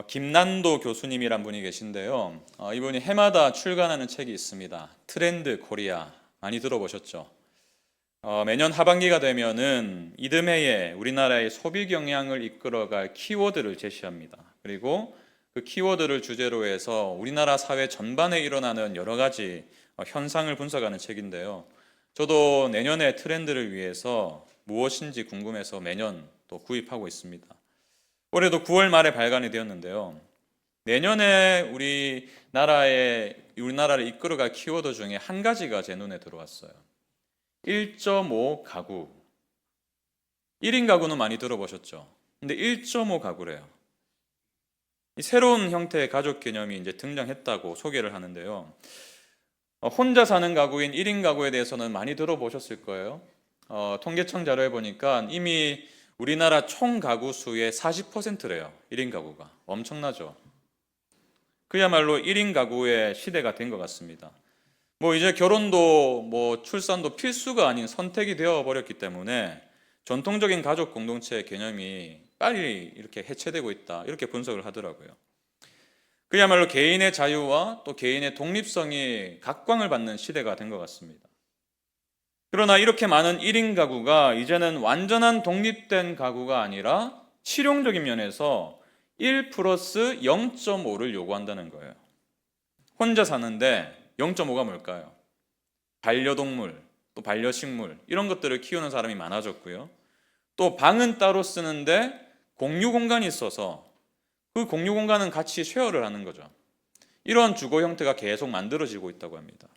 김난도 교수님이란 분이 계신데요. 이분이 해마다 출간하는 책이 있습니다. 트렌드 코리아. 많이 들어보셨죠? 매년 하반기가 되면은 이듬해에 우리나라의 소비 경향을 이끌어갈 키워드를 제시합니다. 그리고 그 키워드를 주제로 해서 우리나라 사회 전반에 일어나는 여러 가지 현상을 분석하는 책인데요. 저도 내년의 트렌드를 위해서 무엇인지 궁금해서 매년 또 구입하고 있습니다. 올해도 9월 말에 발간이 되었는데요. 내년에 우리나라를 이끌어갈 키워드 중에 한 가지가 제 눈에 들어왔어요. 1.5 가구. 1인 가구는 많이 들어보셨죠? 근데 1.5 가구래요. 이 새로운 형태의 가족 개념이 이제 등장했다고 소개를 하는데요. 혼자 사는 가구인 1인 가구에 대해서는 많이 들어보셨을 거예요. 통계청 자료에 보니까 이미 우리나라 총 가구 수의 40%래요. 1인 가구가. 엄청나죠? 그야말로 1인 가구의 시대가 된 것 같습니다. 이제 결혼도 출산도 필수가 아닌 선택이 되어 버렸기 때문에 전통적인 가족 공동체의 개념이 빨리 이렇게 해체되고 있다. 이렇게 분석을 하더라고요. 그야말로 개인의 자유와 또 개인의 독립성이 각광을 받는 시대가 된 것 같습니다. 그러나 이렇게 많은 1인 가구가 이제는 완전한 독립된 가구가 아니라 실용적인 면에서 1 플러스 0.5를 요구한다는 거예요. 혼자 사는데 0.5가 뭘까요? 반려동물, 또 반려식물 이런 것들을 키우는 사람이 많아졌고요. 또 방은 따로 쓰는데 공유 공간이 있어서 그 공유 공간은 같이 쉐어를 하는 거죠. 이런 주거 형태가 계속 만들어지고 있다고 합니다.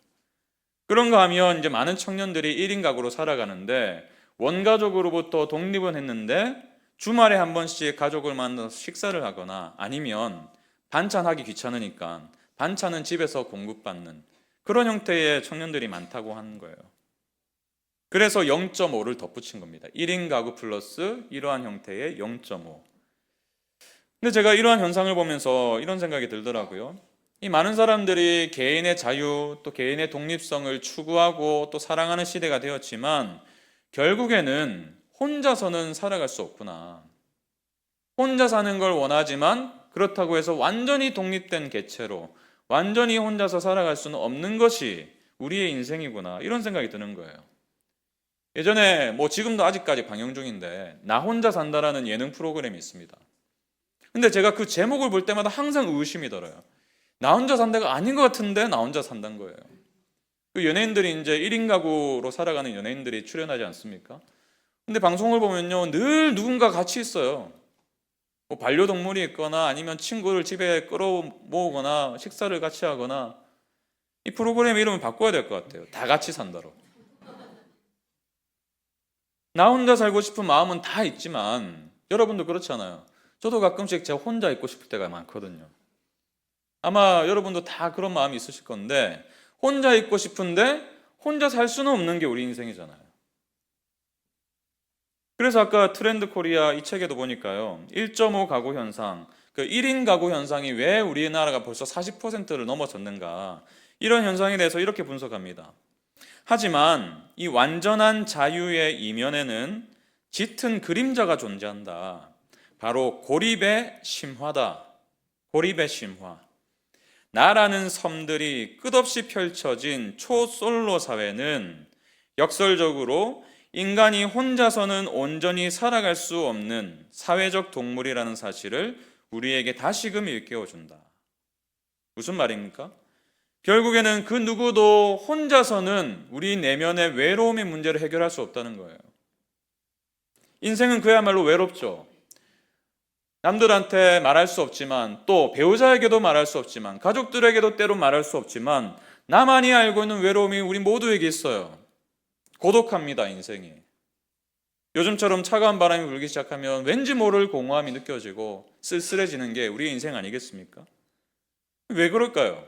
그런가 하면 이제 많은 청년들이 1인 가구로 살아가는데 원가족으로부터 독립은 했는데 주말에 한 번씩 가족을 만나서 식사를 하거나 아니면 반찬하기 귀찮으니까 반찬은 집에서 공급받는 그런 형태의 청년들이 많다고 하는 거예요. 그래서 0.5를 덧붙인 겁니다. 1인 가구 플러스 이러한 형태의 0.5. 근데 제가 이러한 현상을 보면서 이런 생각이 들더라고요. 이 많은 사람들이 개인의 자유 또 개인의 독립성을 추구하고 또 사랑하는 시대가 되었지만 결국에는 혼자서는 살아갈 수 없구나. 혼자 사는 걸 원하지만 그렇다고 해서 완전히 독립된 개체로 완전히 혼자서 살아갈 수는 없는 것이 우리의 인생이구나. 이런 생각이 드는 거예요. 예전에 지금도 아직까지 방영 중인데 나 혼자 산다라는 예능 프로그램이 있습니다. 근데 제가 그 제목을 볼 때마다 항상 의심이 들어요. 나 혼자 산다가 아닌 것 같은데 나 혼자 산다는 거예요. 그 연예인들이 이제 1인 가구로 살아가는 연예인들이 출연하지 않습니까? 근데 방송을 보면요, 늘 누군가 같이 있어요. 반려동물이 있거나 아니면 친구를 집에 끌어모으거나 식사를 같이 하거나 이 프로그램 이름을 바꿔야 될 것 같아요. 다 같이 산다로. 나 혼자 살고 싶은 마음은 다 있지만 여러분도 그렇잖아요. 저도 가끔씩 제가 혼자 있고 싶을 때가 많거든요. 아마 여러분도 다 그런 마음이 있으실 건데 혼자 있고 싶은데 혼자 살 수는 없는 게 우리 인생이잖아요. 그래서 아까 트렌드 코리아 이 책에도 보니까요. 1.5 가구 현상, 그 1인 가구 현상이 왜 우리나라가 벌써 40%를 넘어섰는가 이런 현상에 대해서 이렇게 분석합니다. 하지만 이 완전한 자유의 이면에는 짙은 그림자가 존재한다. 바로 고립의 심화다. 고립의 심화. 나라는 섬들이 끝없이 펼쳐진 초솔로 사회는 역설적으로 인간이 혼자서는 온전히 살아갈 수 없는 사회적 동물이라는 사실을 우리에게 다시금 일깨워준다. 무슨 말입니까? 결국에는 그 누구도 혼자서는 우리 내면의 외로움의 문제를 해결할 수 없다는 거예요. 인생은 그야말로 외롭죠. 남들한테 말할 수 없지만 또 배우자에게도 말할 수 없지만 가족들에게도 때로 말할 수 없지만 나만이 알고 있는 외로움이 우리 모두에게 있어요. 고독합니다, 인생이. 요즘처럼 차가운 바람이 불기 시작하면 왠지 모를 공허함이 느껴지고 쓸쓸해지는 게 우리의 인생 아니겠습니까? 왜 그럴까요?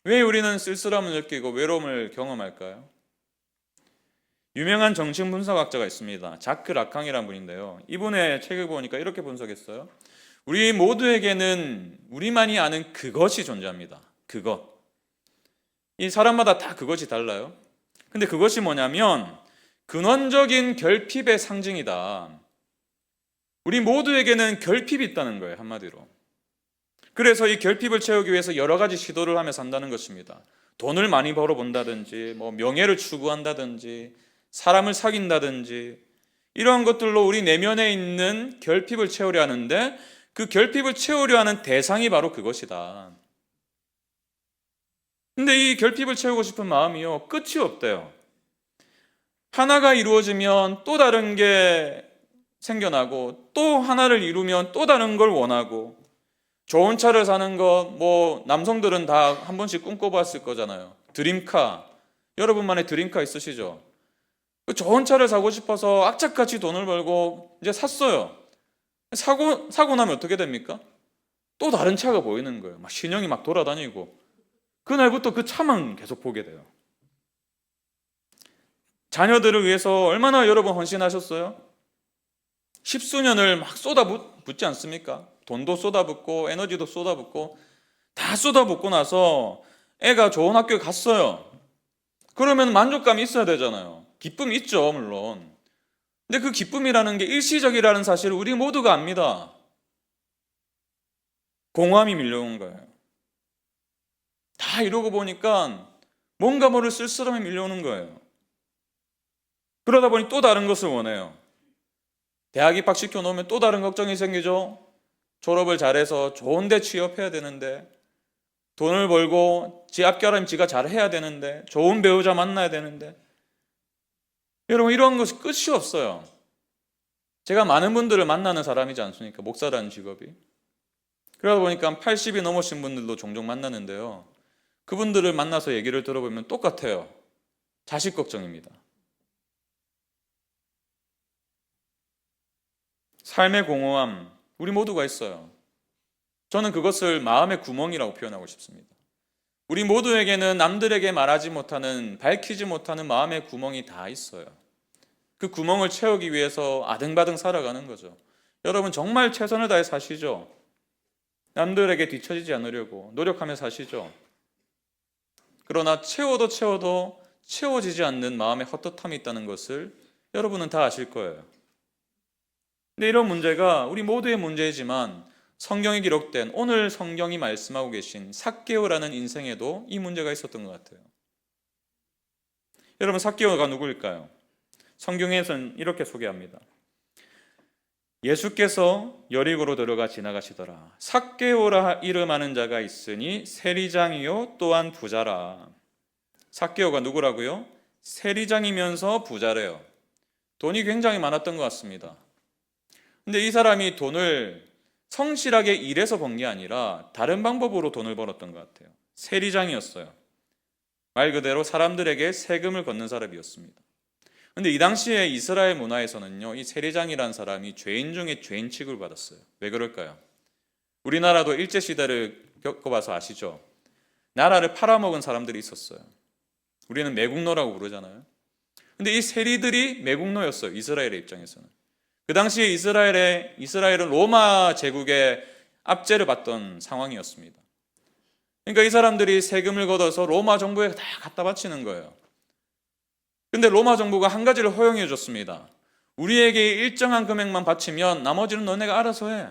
왜 우리는 쓸쓸함을 느끼고 외로움을 경험할까요? 유명한 정신 분석학자가 있습니다. 자크 라캉이라는 분인데요. 이분의 책을 보니까 이렇게 분석했어요. 우리 모두에게는 우리만이 아는 그것이 존재합니다. 그것. 이 사람마다 다 그것이 달라요. 근데 그것이 뭐냐면 근원적인 결핍의 상징이다. 우리 모두에게는 결핍이 있다는 거예요, 한마디로. 그래서 이 결핍을 채우기 위해서 여러 가지 시도를 하며 산다는 것입니다. 돈을 많이 벌어본다든지, 명예를 추구한다든지, 사람을 사귄다든지, 이런 것들로 우리 내면에 있는 결핍을 채우려 하는데, 그 결핍을 채우려 하는 대상이 바로 그것이다. 근데 이 결핍을 채우고 싶은 마음이요, 끝이 없대요. 하나가 이루어지면 또 다른 게 생겨나고, 또 하나를 이루면 또 다른 걸 원하고, 좋은 차를 사는 것, 남성들은 다 한 번씩 꿈꿔봤을 거잖아요. 드림카. 여러분만의 드림카 있으시죠? 그 좋은 차를 사고 싶어서 악착같이 돈을 벌고 이제 샀어요. 사고 나면 어떻게 됩니까? 또 다른 차가 보이는 거예요. 막 신형이 막 돌아다니고. 그날부터 그 차만 계속 보게 돼요. 자녀들을 위해서 얼마나 여러분 헌신하셨어요? 십수년을 막 쏟아붓지 않습니까? 돈도 쏟아붓고 에너지도 쏟아붓고 다 쏟아붓고 나서 애가 좋은 학교에 갔어요. 그러면 만족감이 있어야 되잖아요. 기쁨이 있죠, 물론. 근데 그 기쁨이라는 게 일시적이라는 사실을 우리 모두가 압니다. 공허함이 밀려온 거예요. 다 이러고 보니까 뭔가 모를 쓸쓸함이 밀려오는 거예요. 그러다 보니 또 다른 것을 원해요. 대학 입학시켜 놓으면 또 다른 걱정이 생기죠. 졸업을 잘해서 좋은 데 취업해야 되는데, 돈을 벌고 지 앞가림 지가 잘해야 되는데, 좋은 배우자 만나야 되는데, 여러분 이런 것이 끝이 없어요. 제가 많은 분들을 만나는 사람이지 않습니까? 목사라는 직업이. 그러다 보니까 80이 넘으신 분들도 종종 만나는데요, 그분들을 만나서 얘기를 들어보면 똑같아요. 자식 걱정입니다. 삶의 공허함, 우리 모두가 있어요. 저는 그것을 마음의 구멍이라고 표현하고 싶습니다. 우리 모두에게는 남들에게 말하지 못하는, 밝히지 못하는 마음의 구멍이 다 있어요. 그 구멍을 채우기 위해서 아등바등 살아가는 거죠. 여러분 정말 최선을 다해 사시죠? 남들에게 뒤처지지 않으려고 노력하며 사시죠? 그러나 채워도 채워지지 않는 마음의 헛헛함이 있다는 것을 여러분은 다 아실 거예요. 근데 이런 문제가 우리 모두의 문제이지만 성경에 기록된, 오늘 성경이 말씀하고 계신 삭개오라는 인생에도 이 문제가 있었던 것 같아요. 여러분, 삭개오가 누구일까요? 성경에서는 이렇게 소개합니다. 예수께서 여리고로 들어가 지나가시더라. 삭개오라 이름하는 자가 있으니 세리장이요 또한 부자라. 삭개오가 누구라고요? 세리장이면서 부자래요. 돈이 굉장히 많았던 것 같습니다. 근데 이 사람이 돈을 성실하게 일해서 번 게 아니라 다른 방법으로 돈을 벌었던 것 같아요. 세리장이었어요. 말 그대로 사람들에게 세금을 걷는 사람이었습니다. 근데 이 당시에 이스라엘 문화에서는요, 이 세리장이라는 사람이 죄인 중에 죄인 취급을 받았어요. 왜 그럴까요? 우리나라도 일제시대를 겪어봐서 아시죠? 나라를 팔아먹은 사람들이 있었어요. 우리는 매국노라고 부르잖아요. 근데 이 세리들이 매국노였어요. 이스라엘의 입장에서는. 그 당시에 이스라엘은 로마 제국의 압제를 받던 상황이었습니다. 그러니까 이 사람들이 세금을 걷어서 로마 정부에 다 갖다 바치는 거예요. 근데 로마 정부가 한 가지를 허용해 줬습니다. 우리에게 일정한 금액만 바치면 나머지는 너네가 알아서 해.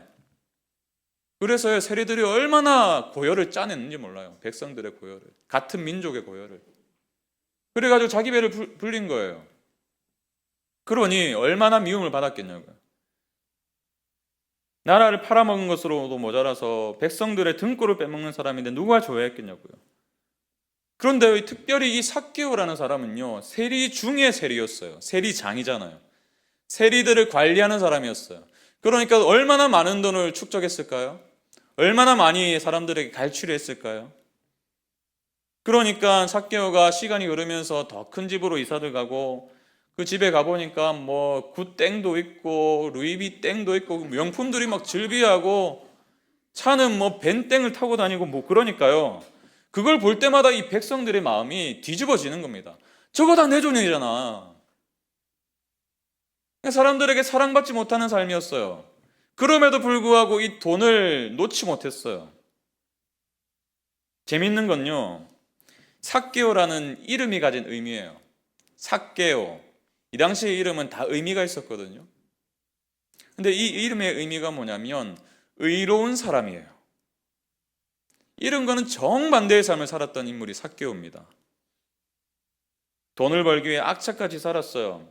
그래서 세리들이 얼마나 고열을 짜냈는지 몰라요. 백성들의 고열을. 같은 민족의 고열을. 그래가지고 자기 배를 불린 거예요. 그러니 얼마나 미움을 받았겠냐고요. 나라를 팔아먹은 것으로도 모자라서 백성들의 등골을 빼먹는 사람인데 누가 좋아했겠냐고요. 그런데 특별히 이 삭개오라는 사람은요, 세리 중의 세리였어요. 세리장이잖아요. 세리들을 관리하는 사람이었어요. 그러니까 얼마나 많은 돈을 축적했을까요? 얼마나 많이 사람들에게 갈취를 했을까요? 그러니까 삭개오가 시간이 흐르면서 더 큰 집으로 이사를 가고, 그 집에 가보니까 굿땡도 있고 루이비땡도 있고 명품들이 막 즐비하고, 차는 벤땡을 타고 다니고 그러니까요, 그걸 볼 때마다 이 백성들의 마음이 뒤집어지는 겁니다. 저거 다 내 돈이잖아. 사람들에게 사랑받지 못하는 삶이었어요. 그럼에도 불구하고 이 돈을 놓지 못했어요. 재밌는 건요, 삭개오라는 이름이 가진 의미예요. 삭개오. 이 당시의 이름은 다 의미가 있었거든요. 근데 이 이름의 의미가 뭐냐면 의로운 사람이에요. 이런 거는 정반대의 삶을 살았던 인물이 삭개오입니다. 돈을 벌기 위해 악착같이 살았어요.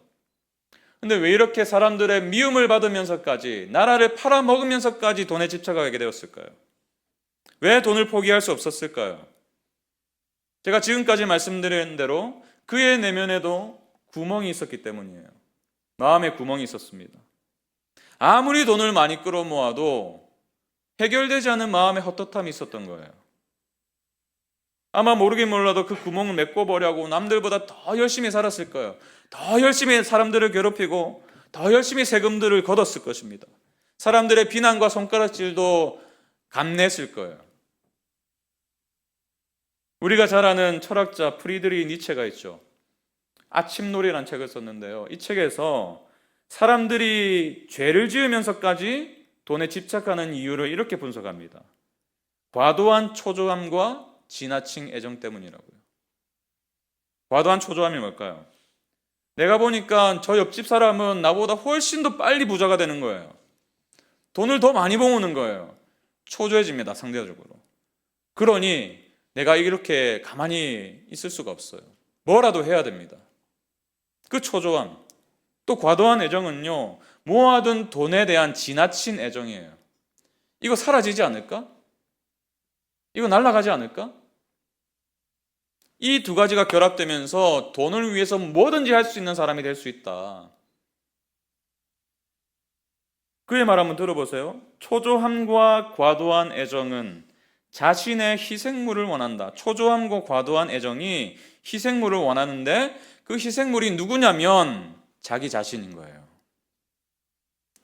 근데 왜 이렇게 사람들의 미움을 받으면서까지, 나라를 팔아먹으면서까지 돈에 집착하게 되었을까요? 왜 돈을 포기할 수 없었을까요? 제가 지금까지 말씀드린 대로 그의 내면에도 구멍이 있었기 때문이에요. 마음에 구멍이 있었습니다. 아무리 돈을 많이 끌어모아도 해결되지 않은 마음의 헛헛함이 있었던 거예요. 아마 모르긴 몰라도 그 구멍을 메꿔보려고 남들보다 더 열심히 살았을 거예요. 더 열심히 사람들을 괴롭히고 더 열심히 세금들을 걷었을 것입니다. 사람들의 비난과 손가락질도 감내했을 거예요. 우리가 잘 아는 철학자 프리드리히 니체가 있죠. 아침놀이라는 책을 썼는데요. 이 책에서 사람들이 죄를 지으면서까지 돈에 집착하는 이유를 이렇게 분석합니다. 과도한 초조함과 지나친 애정 때문이라고요. 과도한 초조함이 뭘까요? 내가 보니까 저 옆집 사람은 나보다 훨씬 더 빨리 부자가 되는 거예요. 돈을 더 많이 모으는 거예요. 초조해집니다, 상대적으로. 그러니 내가 이렇게 가만히 있을 수가 없어요. 뭐라도 해야 됩니다. 그 초조함, 또 과도한 애정은요, 모아둔 돈에 대한 지나친 애정이에요. 이거 사라지지 않을까? 이거 날아가지 않을까? 이 두 가지가 결합되면서 돈을 위해서 뭐든지 할 수 있는 사람이 될 수 있다. 그의 말 한번 들어보세요. 초조함과 과도한 애정은 자신의 희생물을 원한다. 초조함과 과도한 애정이 희생물을 원하는데 그 희생물이 누구냐면 자기 자신인 거예요.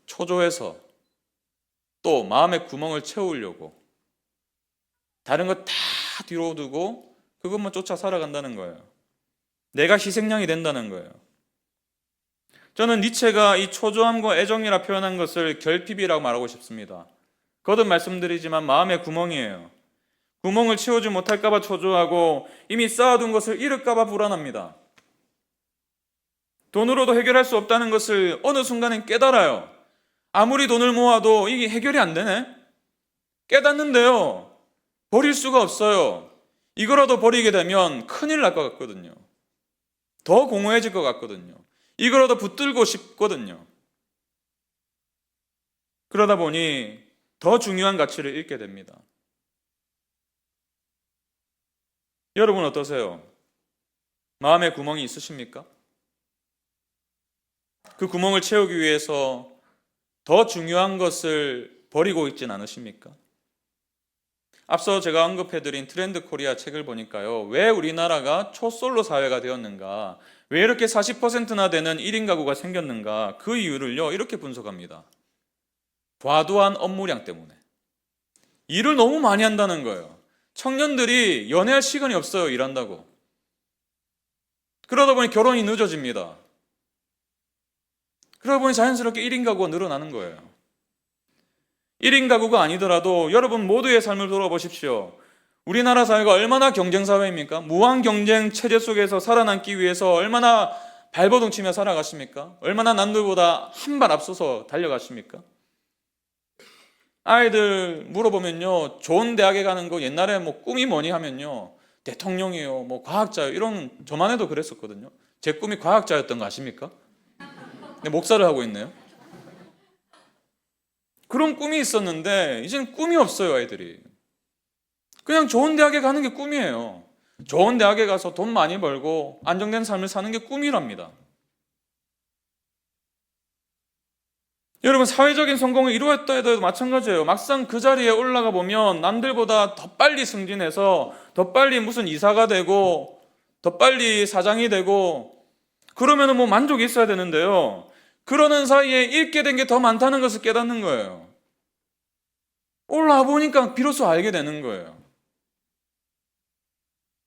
초조해서 또 마음의 구멍을 채우려고 다른 거 다 뒤로 두고 그것만 쫓아 살아간다는 거예요. 내가 희생양이 된다는 거예요. 저는 니체가 이 초조함과 애정이라 표현한 것을 결핍이라고 말하고 싶습니다. 거듭 말씀드리지만 마음의 구멍이에요. 구멍을 채우지 못할까 봐 초조하고 이미 쌓아둔 것을 잃을까 봐 불안합니다. 돈으로도 해결할 수 없다는 것을 어느 순간엔 깨달아요. 아무리 돈을 모아도 이게 해결이 안 되네? 깨닫는데요. 버릴 수가 없어요. 이거라도 버리게 되면 큰일 날 것 같거든요. 더 공허해질 것 같거든요. 이거라도 붙들고 싶거든요. 그러다 보니 더 중요한 가치를 잃게 됩니다. 여러분 어떠세요? 마음에 구멍이 있으십니까? 그 구멍을 채우기 위해서 더 중요한 것을 버리고 있진 않으십니까? 앞서 제가 언급해드린 트렌드 코리아 책을 보니까요. 왜 우리나라가 초솔로 사회가 되었는가? 왜 이렇게 40%나 되는 1인 가구가 생겼는가? 그 이유를요. 이렇게 분석합니다. 과도한 업무량 때문에. 일을 너무 많이 한다는 거예요. 청년들이 연애할 시간이 없어요. 일한다고. 그러다 보니 결혼이 늦어집니다. 그러다 보니 자연스럽게 1인 가구가 늘어나는 거예요. 1인 가구가 아니더라도 여러분 모두의 삶을 돌아보십시오. 우리나라 사회가 얼마나 경쟁사회입니까? 무한 경쟁 체제 속에서 살아남기 위해서 얼마나 발버둥 치며 살아가십니까? 얼마나 남들보다 한 발 앞서서 달려가십니까? 아이들 물어보면요. 좋은 대학에 가는 거 옛날에 뭐 꿈이 뭐니 하면요. 대통령이요, 뭐 과학자요. 이런 저만 해도 그랬었거든요. 제 꿈이 과학자였던 거 아십니까? 근데 목사를 하고 있네요. 그런 꿈이 있었는데 이제는 꿈이 없어요, 아이들이. 그냥 좋은 대학에 가는 게 꿈이에요. 좋은 대학에 가서 돈 많이 벌고 안정된 삶을 사는 게 꿈이랍니다. 여러분 사회적인 성공을 이루었다 해도 마찬가지예요. 막상 그 자리에 올라가 보면 남들보다 더 빨리 승진해서 더 빨리 무슨 이사가 되고 더 빨리 사장이 되고 그러면 뭐 만족이 있어야 되는데요. 그러는 사이에 잃게 된 게 더 많다는 것을 깨닫는 거예요. 올라와 보니까 비로소 알게 되는 거예요.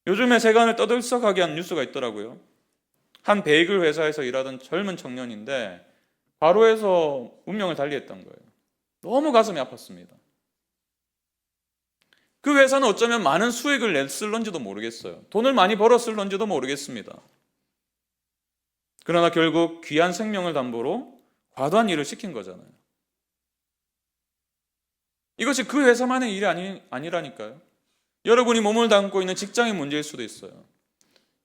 요즘에 세간을 떠들썩하게 한 뉴스가 있더라고요. 한 베이글 회사에서 일하던 젊은 청년인데 과로해서 운명을 달리했던 거예요. 너무 가슴이 아팠습니다. 그 회사는 어쩌면 많은 수익을 냈을런지도 모르겠어요. 돈을 많이 벌었을런지도 모르겠습니다. 그러나 결국 귀한 생명을 담보로 과도한 일을 시킨 거잖아요. 이것이 그 회사만의 일이 아니라니까요. 여러분이 몸을 담고 있는 직장의 문제일 수도 있어요.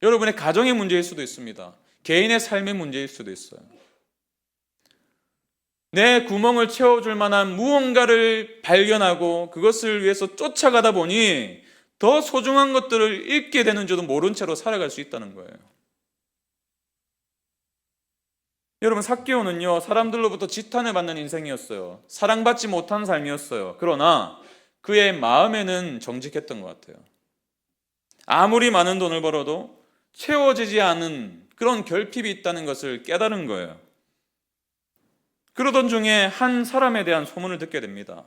여러분의 가정의 문제일 수도 있습니다. 개인의 삶의 문제일 수도 있어요. 내 구멍을 채워줄 만한 무언가를 발견하고 그것을 위해서 쫓아가다 보니 더 소중한 것들을 잃게 되는 줄도 모른 채로 살아갈 수 있다는 거예요. 여러분, 삭개오는요, 사람들로부터 지탄을 받는 인생이었어요. 사랑받지 못한 삶이었어요. 그러나 그의 마음에는 정직했던 것 같아요. 아무리 많은 돈을 벌어도 채워지지 않은 그런 결핍이 있다는 것을 깨달은 거예요. 그러던 중에 한 사람에 대한 소문을 듣게 됩니다.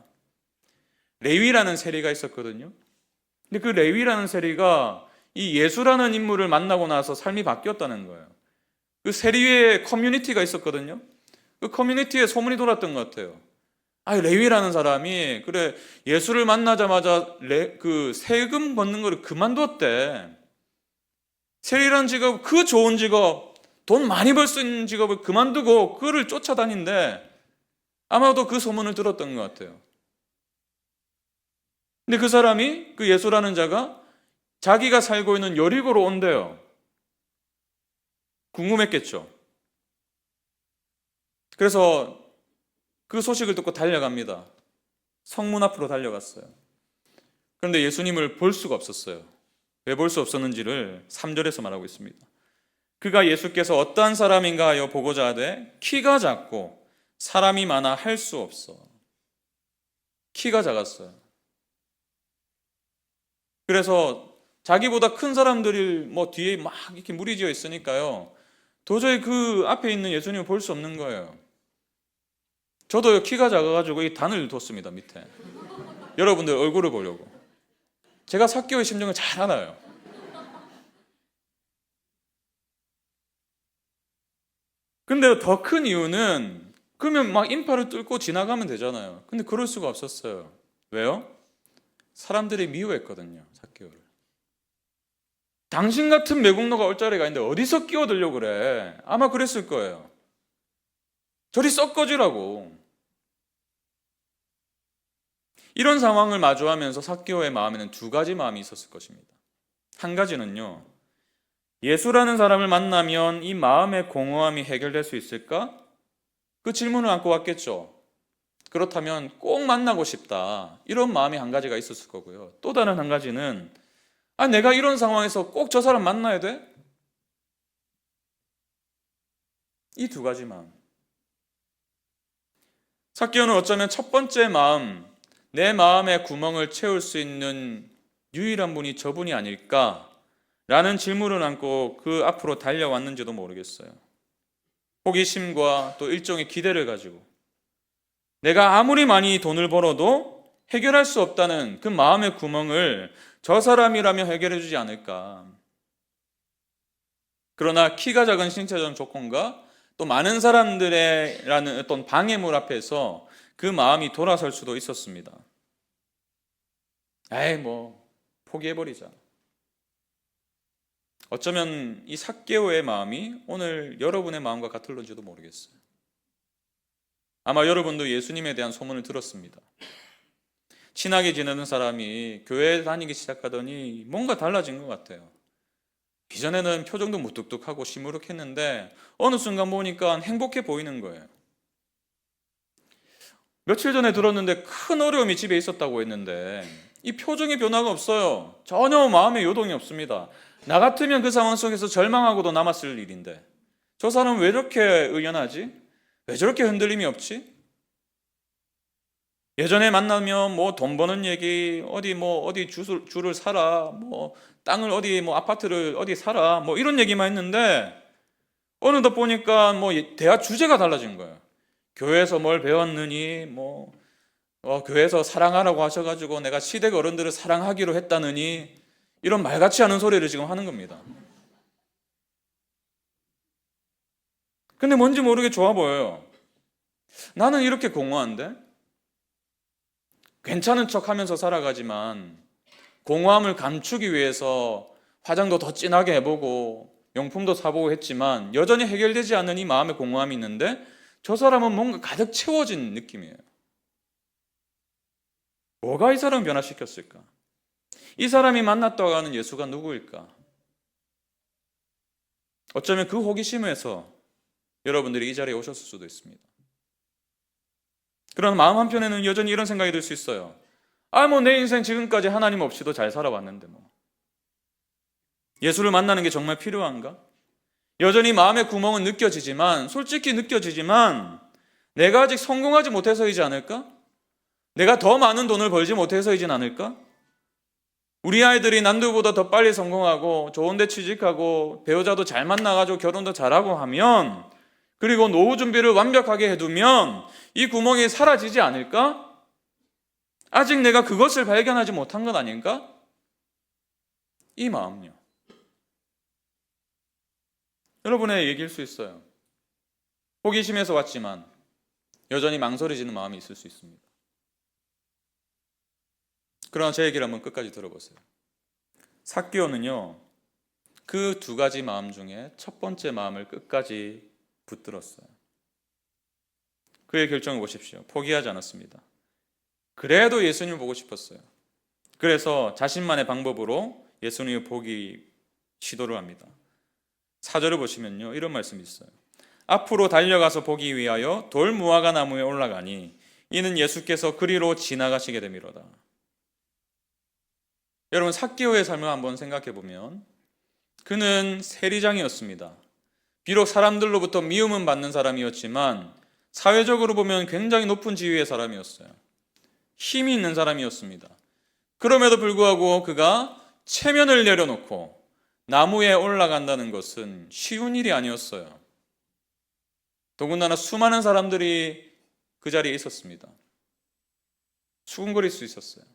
레위라는 세리가 있었거든요. 근데 그 레위라는 세리가 이 예수라는 인물을 만나고 나서 삶이 바뀌었다는 거예요. 그 세리의 커뮤니티가 있었거든요. 그 커뮤니티에 소문이 돌았던 것 같아요. 레위라는 사람이 그래 예수를 만나자마자 그 세금 걷는 거를 그만뒀대. 세리라는 직업, 그 좋은 직업, 돈 많이 벌 수 있는 직업을 그만두고 그를 쫓아다닌대. 아마도 그 소문을 들었던 것 같아요. 근데 그 사람이, 그 예수라는 자가 자기가 살고 있는 여리고로 온대요. 궁금했겠죠. 그래서 그 소식을 듣고 달려갑니다. 성문 앞으로 달려갔어요. 그런데 예수님을 볼 수가 없었어요. 왜 볼 수 없었는지를 3절에서 말하고 있습니다. 그가 예수께서 어떠한 사람인가 하여 보고자 하되 키가 작고 사람이 많아 할 수 없어. 키가 작았어요. 그래서 자기보다 큰 사람들이 뒤에 막 이렇게 무리지어 있으니까요, 도저히 그 앞에 있는 예수님을 볼 수 없는 거예요. 저도 키가 작아가지고 이 단을 뒀습니다, 밑에. 여러분들 얼굴을 보려고. 제가 삭개오의 심정을 잘 알아요. 근데 더 큰 이유는, 그러면 막 인파를 뚫고 지나가면 되잖아요. 근데 그럴 수가 없었어요. 왜요? 사람들이 미워했거든요, 삭개오를. 당신 같은 매국노가 올 자리가 있는데 어디서 끼어들려고 그래? 아마 그랬을 거예요. 저리 썩거지라고. 이런 상황을 마주하면서 삭개오의 마음에는 두 가지 마음이 있었을 것입니다. 한 가지는요, 예수라는 사람을 만나면 이 마음의 공허함이 해결될 수 있을까? 그 질문을 안고 왔겠죠. 그렇다면 꼭 만나고 싶다, 이런 마음이 한 가지가 있었을 거고요. 또 다른 한 가지는 내가 이런 상황에서 꼭 저 사람 만나야 돼? 이 두 가지 마음. 삭개오는 어쩌면 첫 번째 마음, 내 마음의 구멍을 채울 수 있는 유일한 분이 저분이 아닐까라는 질문을 안고 그 앞으로 달려왔는지도 모르겠어요. 호기심과 또 일종의 기대를 가지고 내가 아무리 많이 돈을 벌어도 해결할 수 없다는 그 마음의 구멍을 저 사람이라면 해결해 주지 않을까. 그러나 키가 작은 신체적 조건과 또 많은 사람들이라는 어떤 방해물 앞에서 그 마음이 돌아설 수도 있었습니다. 포기해버리자. 어쩌면 이 삭개오의 마음이 오늘 여러분의 마음과 같을런지도 모르겠어요. 아마 여러분도 예수님에 대한 소문을 들었습니다. 친하게 지내는 사람이 교회 다니기 시작하더니 뭔가 달라진 것 같아요. 이전에는 표정도 무뚝뚝하고 시무룩했는데 어느 순간 보니까 행복해 보이는 거예요. 며칠 전에 들었는데 큰 어려움이 집에 있었다고 했는데 이 표정의 변화가 없어요. 전혀 마음의 요동이 없습니다. 나 같으면 그 상황 속에서 절망하고도 남았을 일인데 저 사람은 왜 저렇게 의연하지? 왜 저렇게 흔들림이 없지? 예전에 만나면 돈 버는 얘기, 어디 주를 사라, 땅을 아파트를 어디 사라, 이런 얘기만 했는데 어느덧 보니까 대화 주제가 달라진 거예요. 교회에서 뭘 배웠느니, 교회에서 사랑하라고 하셔가지고 내가 시댁 어른들을 사랑하기로 했다느니, 이런 말같이 않은 소리를 지금 하는 겁니다. 근데 뭔지 모르게 좋아 보여요. 나는 이렇게 공허한데? 괜찮은 척 하면서 살아가지만 공허함을 감추기 위해서 화장도 더 진하게 해보고 용품도 사보고 했지만 여전히 해결되지 않는 이 마음의 공허함이 있는데 저 사람은 뭔가 가득 채워진 느낌이에요. 뭐가 이 사람을 변화시켰을까? 이 사람이 만났다고 하는 예수가 누구일까? 어쩌면 그 호기심에서 여러분들이 이 자리에 오셨을 수도 있습니다. 그러나 마음 한편에는 여전히 이런 생각이 들 수 있어요. 내 인생 지금까지 하나님 없이도 잘 살아왔는데 예수를 만나는 게 정말 필요한가? 여전히 마음의 구멍은 솔직히 느껴지지만 내가 아직 성공하지 못해서이지 않을까? 내가 더 많은 돈을 벌지 못해서이진 않을까? 우리 아이들이 남들보다 더 빨리 성공하고 좋은 데 취직하고 배우자도 잘 만나가지고 결혼도 잘하고 하면, 그리고 노후 준비를 완벽하게 해두면 이 구멍이 사라지지 않을까? 아직 내가 그것을 발견하지 못한 것 아닌가? 이 마음요. 여러분의 얘기일 수 있어요. 호기심에서 왔지만 여전히 망설여지는 마음이 있을 수 있습니다. 그러나 제 얘기를 한번 끝까지 들어보세요. 삭개오는요, 그 두 가지 마음 중에 첫 번째 마음을 끝까지 붙들었어요. 그의 결정을 보십시오. 포기하지 않았습니다. 그래도 예수님을 보고 싶었어요. 그래서 자신만의 방법으로 예수님을 보기 시도를 합니다. 4절을 보시면요, 이런 말씀이 있어요. 앞으로 달려가서 보기 위하여 돌 무화과 나무에 올라가니 이는 예수께서 그리로 지나가시게 됨이로다. 여러분, 삭개오의 삶을 한번 생각해 보면 그는 세리장이었습니다. 비록 사람들로부터 미움은 받는 사람이었지만 사회적으로 보면 굉장히 높은 지위의 사람이었어요. 힘이 있는 사람이었습니다. 그럼에도 불구하고 그가 체면을 내려놓고 나무에 올라간다는 것은 쉬운 일이 아니었어요. 더군다나 수많은 사람들이 그 자리에 있었습니다. 수군거릴 수 있었어요.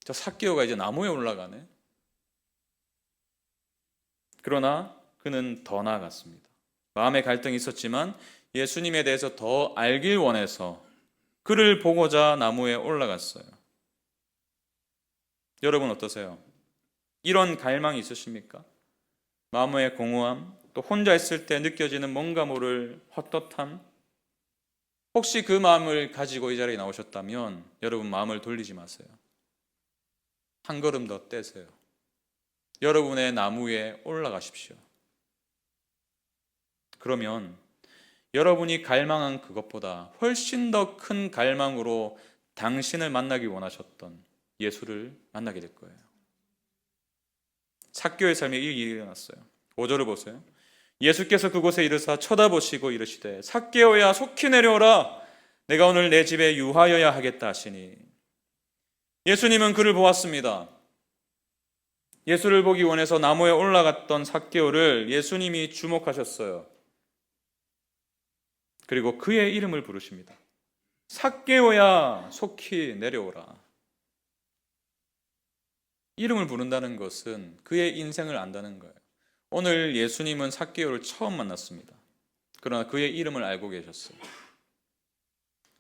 저 삭개오가 이제 나무에 올라가네. 그러나 그는 더 나아갔습니다. 마음의 갈등이 있었지만 예수님에 대해서 더 알길 원해서 그를 보고자 나무에 올라갔어요. 여러분 어떠세요? 이런 갈망이 있으십니까? 마음의 공허함, 또 혼자 있을 때 느껴지는 뭔가 모를 헛헛함. 혹시 그 마음을 가지고 이 자리에 나오셨다면 여러분 마음을 돌리지 마세요. 한 걸음 더 떼세요. 여러분의 나무 위에 올라가십시오. 그러면 여러분이 갈망한 그것보다 훨씬 더 큰 갈망으로 당신을 만나기 원하셨던 예수를 만나게 될 거예요. 삭개오의 삶에 이 일이 일어났어요. 5절을 보세요. 예수께서 그곳에 이르사 쳐다보시고 이르시되 삭개오야 속히 내려오라. 내가 오늘 내 집에 유하여야 하겠다 하시니. 예수님은 그를 보았습니다. 예수를 보기 원해서 나무에 올라갔던 삭개오를 예수님이 주목하셨어요. 그리고 그의 이름을 부르십니다. 삭개오야 속히 내려오라. 이름을 부른다는 것은 그의 인생을 안다는 거예요. 오늘 예수님은 삭개오를 처음 만났습니다. 그러나 그의 이름을 알고 계셨어요.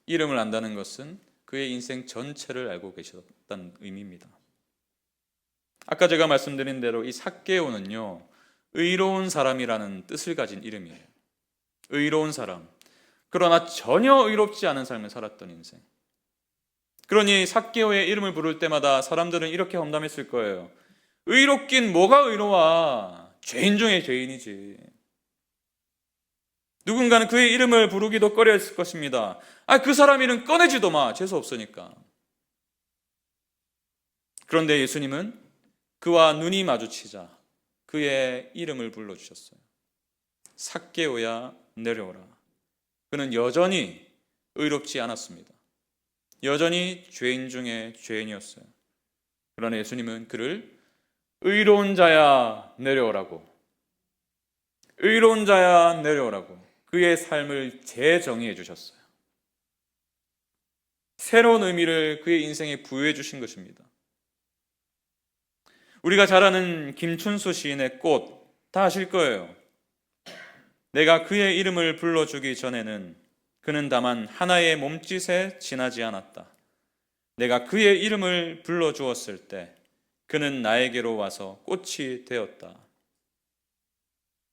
이름을 안다는 것은 그의 인생 전체를 알고 계셨다는 의미입니다. 아까 제가 말씀드린 대로 이 삭개오는요, 의로운 사람이라는 뜻을 가진 이름이에요. 의로운 사람. 그러나 전혀 의롭지 않은 삶을 살았던 인생. 그러니 삭개오의 이름을 부를 때마다 사람들은 이렇게 험담했을 거예요. 의롭긴 뭐가 의로워? 죄인 중에 죄인이지. 누군가는 그의 이름을 부르기도 꺼려했을 것입니다. 그 사람 이름 꺼내지도 마. 재수 없으니까. 그런데 예수님은 그와 눈이 마주치자 그의 이름을 불러주셨어요. 삭개오야 내려오라. 그는 여전히 의롭지 않았습니다. 여전히 죄인 중에 죄인이었어요. 그러나 예수님은 그를 의로운 자야 내려오라고, 의로운 자야 내려오라고 그의 삶을 재정의해 주셨어요. 새로운 의미를 그의 인생에 부여해 주신 것입니다. 우리가 잘 아는 김춘수 시인의 꽃 다 아실 거예요. 내가 그의 이름을 불러주기 전에는 그는 다만 하나의 몸짓에 지나지 않았다. 내가 그의 이름을 불러주었을 때 그는 나에게로 와서 꽃이 되었다.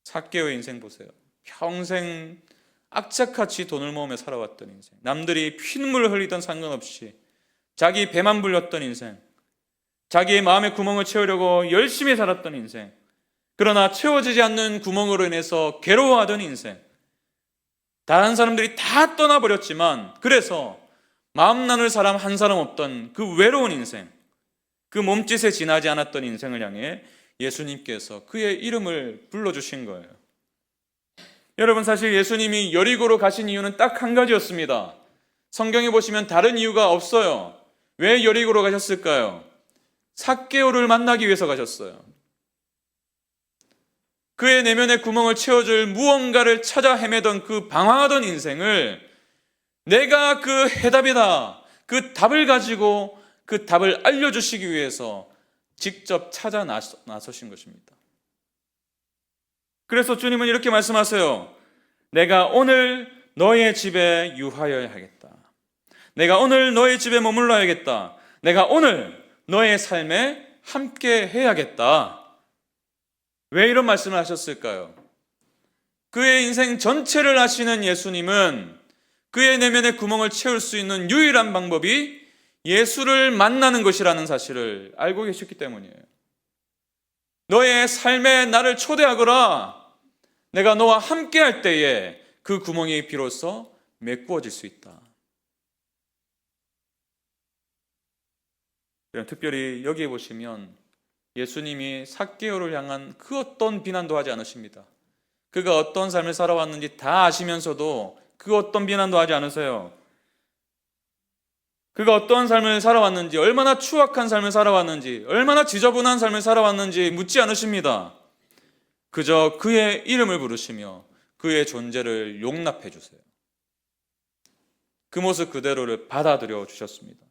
삭개오의 인생 보세요. 평생 악착같이 돈을 모으며 살아왔던 인생. 남들이 피눈물을 흘리던 상관없이 자기 배만 불렸던 인생. 자기의 마음의 구멍을 채우려고 열심히 살았던 인생, 그러나 채워지지 않는 구멍으로 인해서 괴로워하던 인생, 다른 사람들이 다 떠나버렸지만 그래서 마음 나눌 사람 한 사람 없던 그 외로운 인생, 그 몸짓에 지나지 않았던 인생을 향해 예수님께서 그의 이름을 불러주신 거예요. 여러분, 사실 예수님이 여리고로 가신 이유는 딱 한 가지였습니다. 성경에 보시면 다른 이유가 없어요. 왜 여리고로 가셨을까요? 삭개오를 만나기 위해서 가셨어요. 그의 내면의 구멍을 채워줄 무언가를 찾아 헤매던 그 방황하던 인생을 내가 그 해답이다, 그 답을 가지고 그 답을 알려주시기 위해서 직접 찾아 나서신 것입니다. 그래서 주님은 이렇게 말씀하세요. 내가 오늘 너의 집에 유하여야 하겠다. 내가 오늘 너의 집에 머물러야겠다. 내가 오늘 너의 삶에 함께 해야겠다. 왜 이런 말씀을 하셨을까요? 그의 인생 전체를 아시는 예수님은 그의 내면의 구멍을 채울 수 있는 유일한 방법이 예수를 만나는 것이라는 사실을 알고 계셨기 때문이에요. 너의 삶에 나를 초대하거라. 내가 너와 함께 할 때에 그 구멍이 비로소 메꾸어질 수 있다. 특별히 여기에 보시면 예수님이 삭개오를 향한 그 어떤 비난도 하지 않으십니다. 그가 어떤 삶을 살아왔는지 다 아시면서도 그 어떤 비난도 하지 않으세요. 그가 어떤 삶을 살아왔는지, 얼마나 추악한 삶을 살아왔는지, 얼마나 지저분한 삶을 살아왔는지 묻지 않으십니다. 그저 그의 이름을 부르시며 그의 존재를 용납해 주세요. 그 모습 그대로를 받아들여 주셨습니다.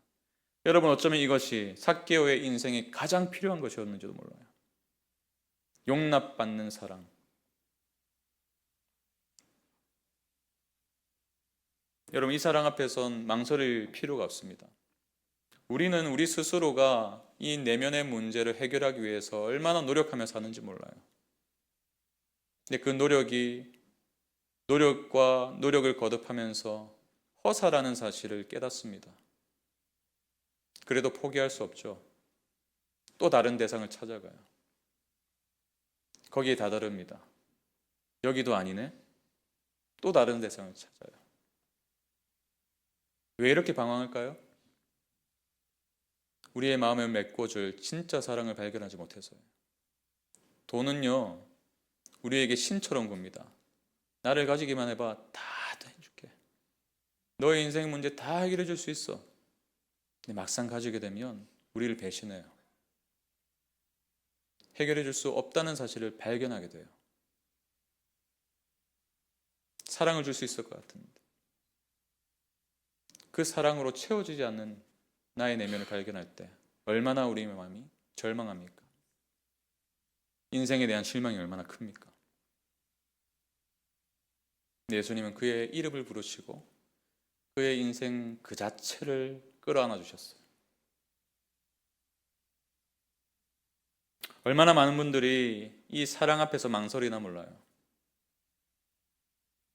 여러분, 어쩌면 이것이 삭개오의 인생에 가장 필요한 것이었는지도 몰라요. 용납받는 사랑. 여러분, 이 사랑 앞에선 망설일 필요가 없습니다. 우리는 우리 스스로가 이 내면의 문제를 해결하기 위해서 얼마나 노력하며 사는지 몰라요. 근데 그 노력과 노력을 거듭하면서 허사라는 사실을 깨닫습니다. 그래도 포기할 수 없죠. 또 다른 대상을 찾아가요. 거기에 다다릅니다. 여기도 아니네? 또 다른 대상을 찾아요. 왜 이렇게 방황할까요? 우리의 마음을 메꿔줄 진짜 사랑을 발견하지 못해서요. 돈은요, 우리에게 신처럼 굽니다. 나를 가지기만 해봐. 다 해줄게. 너의 인생 문제 다 해결해 줄 수 있어. 근데 막상 가지게 되면 우리를 배신해요. 해결해 줄 수 없다는 사실을 발견하게 돼요. 사랑을 줄 수 있을 것 같습니다. 그 사랑으로 채워지지 않는 나의 내면을 발견할 때 얼마나 우리의 마음이 절망합니까? 인생에 대한 실망이 얼마나 큽니까? 예수님은 그의 이름을 부르시고 그의 인생 그 자체를 끌어안아 주셨어요. 얼마나 많은 분들이 이 사랑 앞에서 망설이나 몰라요.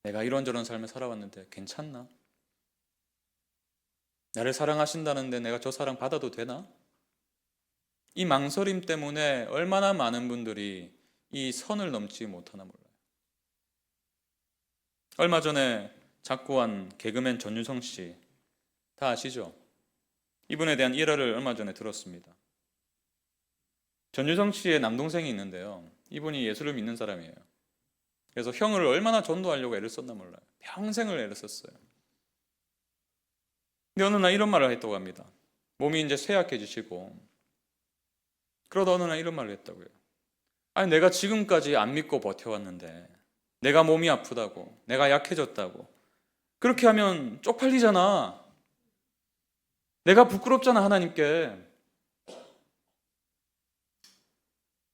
내가 이런저런 삶을 살아왔는데 괜찮나? 나를 사랑하신다는데 내가 저 사랑 받아도 되나? 이 망설임 때문에 얼마나 많은 분들이 이 선을 넘지 못하나 몰라요. 얼마 전에 작고한 개그맨 전유성 씨, 다 아시죠? 이분에 대한 일화를 얼마 전에 들었습니다. 전유성 씨의 남동생이 있는데요. 이분이 예수를 믿는 사람이에요. 그래서 형을 얼마나 전도하려고 애를 썼나 몰라요. 평생을 애를 썼어요. 근데 어느 날 이런 말을 했다고 합니다. 몸이 이제 쇠약해지시고 그러다 어느 날 이런 말을 했다고요. 아니, 내가 지금까지 안 믿고 버텨왔는데 내가 몸이 아프다고, 내가 약해졌다고 그렇게 하면 쪽팔리잖아. 내가 부끄럽잖아, 하나님께.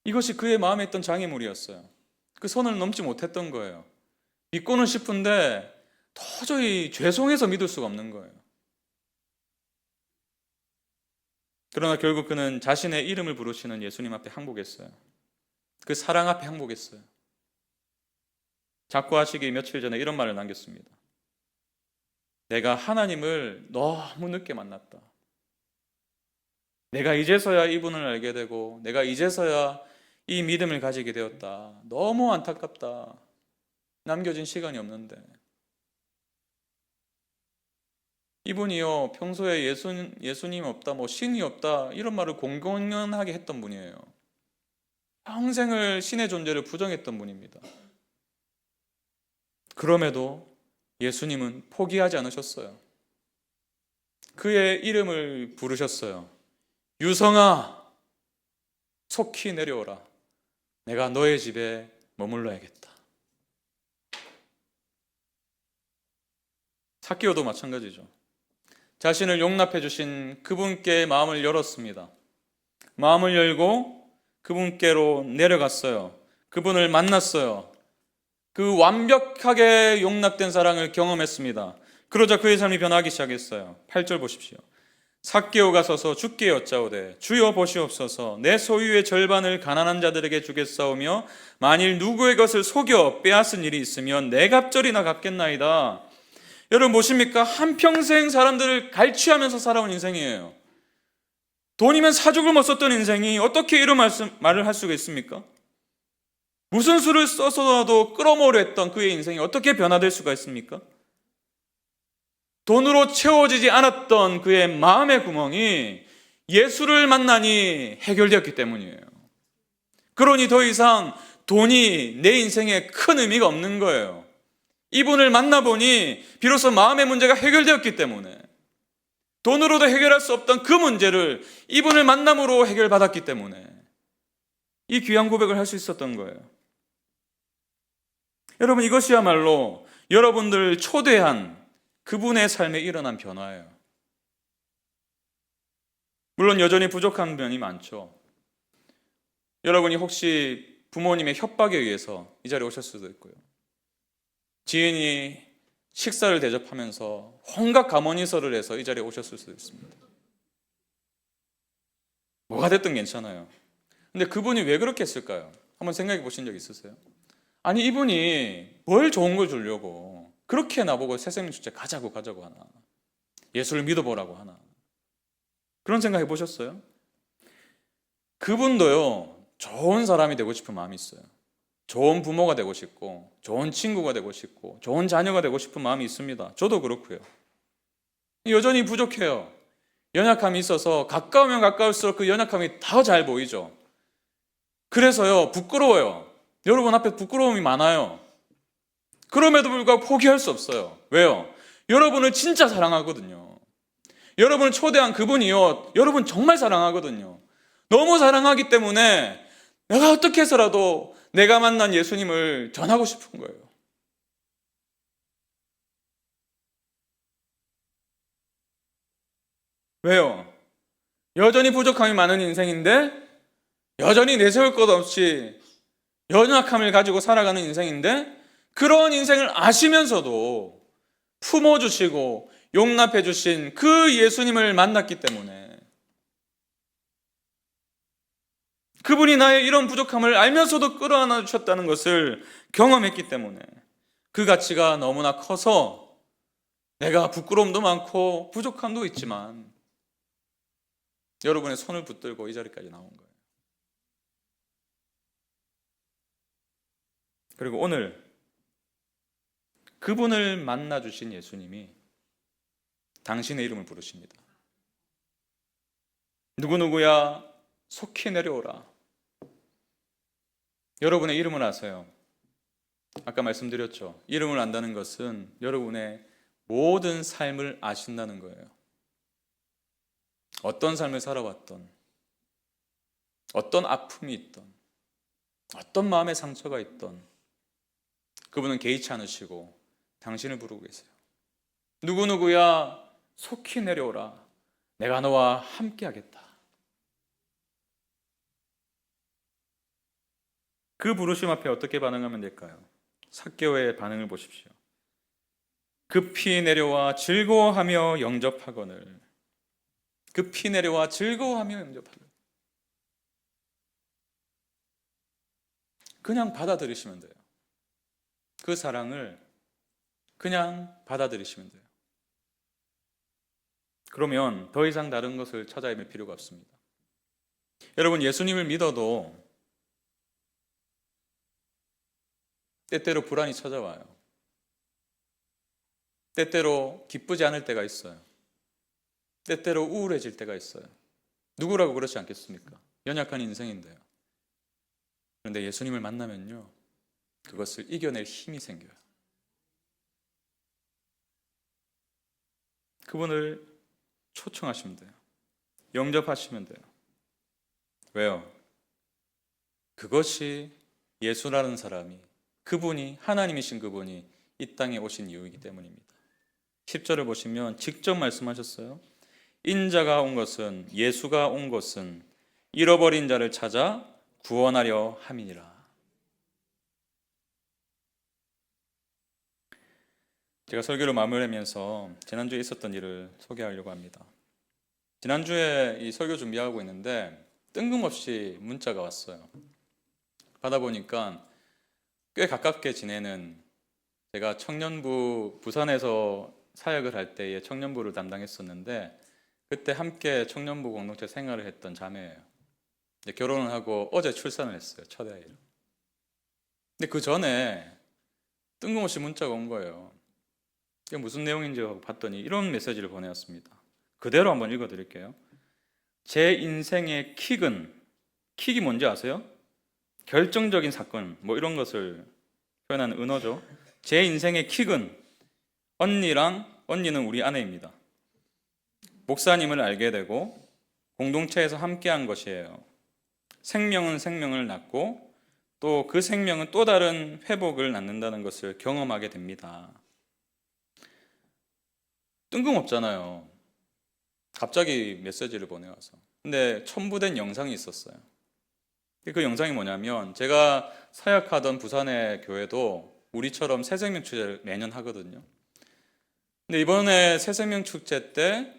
이것이 그의 마음에 있던 장애물이었어요. 그 선을 넘지 못했던 거예요. 믿고는 싶은데 도저히 죄송해서 믿을 수가 없는 거예요. 그러나 결국 그는 자신의 이름을 부르시는 예수님 앞에 항복했어요. 그 사랑 앞에 항복했어요. 작고하시기 며칠 전에 이런 말을 남겼습니다. 내가 하나님을 너무 늦게 만났다. 내가 이제서야 이분을 알게 되고 내가 이제서야 이 믿음을 가지게 되었다. 너무 안타깝다. 남겨진 시간이 없는데. 이분이요, 평소에 예수님 없다, 뭐 신이 없다 이런 말을 공공연하게 했던 분이에요. 평생을 신의 존재를 부정했던 분입니다. 그럼에도 예수님은 포기하지 않으셨어요. 그의 이름을 부르셨어요. 유성아, 속히 내려오라. 내가 너의 집에 머물러야겠다. 삭개오도 마찬가지죠. 자신을 용납해 주신 그분께 마음을 열었습니다. 마음을 열고 그분께로 내려갔어요. 그분을 만났어요. 그 완벽하게 용납된 사랑을 경험했습니다. 그러자 그의 삶이 변하기 시작했어요. 8절 보십시오. 삭개오가 서서 주께 여짜오되 주여 보시옵소서 내 소유의 절반을 가난한 자들에게 주겠사오며 만일 누구의 것을 속여 빼앗은 일이 있으면 내 갑절이나 갚겠나이다. 여러분 보십니까? 한평생 사람들을 갈취하면서 살아온 인생이에요. 돈이면 사죽을 못 썼던 인생이 어떻게 이런 말을 할 수가 있습니까? 무슨 수를 써서라도 끌어모으려 했던 그의 인생이 어떻게 변화될 수가 있습니까? 돈으로 채워지지 않았던 그의 마음의 구멍이 예수를 만나니 해결되었기 때문이에요. 그러니 더 이상 돈이 내 인생에 큰 의미가 없는 거예요. 이분을 만나보니 비로소 마음의 문제가 해결되었기 때문에, 돈으로도 해결할 수 없던 그 문제를 이분을 만남으로 해결받았기 때문에 이 귀한 고백을 할 수 있었던 거예요. 여러분, 이것이야말로 여러분들을 초대한 그분의 삶에 일어난 변화예요. 물론 여전히 부족한 면이 많죠. 여러분이 혹시 부모님의 협박에 의해서 이 자리에 오셨을 수도 있고요. 지인이 식사를 대접하면서 온갖 감언인설을 해서 이 자리에 오셨을 수도 있습니다. 뭐가 됐든 괜찮아요. 근데 그분이 왜 그렇게 했을까요? 한번 생각해 보신 적 있으세요? 아니, 이분이 뭘 좋은 걸 주려고 그렇게 나보고 새생명 축제 가자고 하나, 예수를 믿어보라고 하나, 그런 생각 해보셨어요? 그분도요, 좋은 사람이 되고 싶은 마음이 있어요. 좋은 부모가 되고 싶고 좋은 친구가 되고 싶고 좋은 자녀가 되고 싶은 마음이 있습니다. 저도 그렇고요. 여전히 부족해요. 연약함이 있어서 가까우면 가까울수록 그 연약함이 더 잘 보이죠. 그래서요, 부끄러워요. 여러분 앞에 부끄러움이 많아요. 그럼에도 불구하고 포기할 수 없어요. 왜요? 여러분을 진짜 사랑하거든요. 여러분을 초대한 그분이요, 여러분 정말 사랑하거든요. 너무 사랑하기 때문에 내가 어떻게 해서라도 내가 만난 예수님을 전하고 싶은 거예요. 왜요? 여전히 부족함이 많은 인생인데, 여전히 내세울 것 없이 연약함을 가지고 살아가는 인생인데, 그런 인생을 아시면서도 품어주시고 용납해주신 그 예수님을 만났기 때문에, 그분이 나의 이런 부족함을 알면서도 끌어안아 주셨다는 것을 경험했기 때문에 그 가치가 너무나 커서 내가 부끄러움도 많고 부족함도 있지만 여러분의 손을 붙들고 이 자리까지 나온 거예요. 그리고 오늘 그분을 만나 주신 예수님이 당신의 이름을 부르십니다. 누구누구야 속히 내려오라. 여러분의 이름을 아세요? 아까 말씀드렸죠. 이름을 안다는 것은 여러분의 모든 삶을 아신다는 거예요. 어떤 삶을 살아왔던, 어떤 아픔이 있던, 어떤 마음의 상처가 있던, 그분은 개의치 않으시고 당신을 부르고 계세요. 누구누구야 속히 내려오라. 내가 너와 함께 하겠다. 그 부르심 앞에 어떻게 반응하면 될까요? 삭개오의 반응을 보십시오. 급히 내려와 즐거워하며 영접하거늘. 급히 내려와 즐거워하며 영접하거늘. 그냥 받아들이시면 돼요. 그 사랑을 그냥 받아들이시면 돼요. 그러면 더 이상 다른 것을 찾아 헤맬 필요가 없습니다. 여러분, 예수님을 믿어도 때때로 불안이 찾아와요. 때때로 기쁘지 않을 때가 있어요. 때때로 우울해질 때가 있어요. 누구라고 그렇지 않겠습니까? 연약한 인생인데요. 그런데 예수님을 만나면요, 그것을 이겨낼 힘이 생겨요. 그분을 초청하시면 돼요. 영접하시면 돼요. 왜요? 그것이 예수라는 사람이, 그분이, 하나님이신 그분이 이 땅에 오신 이유이기 때문입니다. 10절을 보시면 직접 말씀하셨어요. 인자가 온 것은, 예수가 온 것은 잃어버린 자를 찾아 구원하려 함이니라. 제가 설교를 마무리하면서 지난주에 있었던 일을 소개하려고 합니다. 지난주에 이 설교 준비하고 있는데 뜬금없이 문자가 왔어요. 받아보니까 꽤 가깝게 지내는, 제가 청년부, 부산에서 사역을 할 때에 청년부를 담당했었는데 그때 함께 청년부 공동체 생활을 했던 자매예요. 결혼을 하고 어제 출산을 했어요. 첫 아이를. 근데 그 전에 뜬금없이 문자가 온 거예요. 이게 무슨 내용인지 하고 봤더니 이런 메시지를 보내왔습니다. 그대로 한번 읽어드릴게요. 제 인생의 킥이 뭔지 아세요? 결정적인 사건, 뭐 이런 것을 표현하는 은어죠. 제 인생의 킥은 언니는 우리 아내입니다. 목사님을 알게 되고 공동체에서 함께한 것이에요. 생명은 생명을 낳고 또 그 생명은 또 다른 회복을 낳는다는 것을 경험하게 됩니다. 뜬금없잖아요. 갑자기 메시지를 보내와서. 근데 첨부된 영상이 있었어요. 그 영상이 뭐냐면, 제가 사역하던 부산의 교회도 우리처럼 새생명 축제를 매년 하거든요. 근데 이번에 새생명 축제 때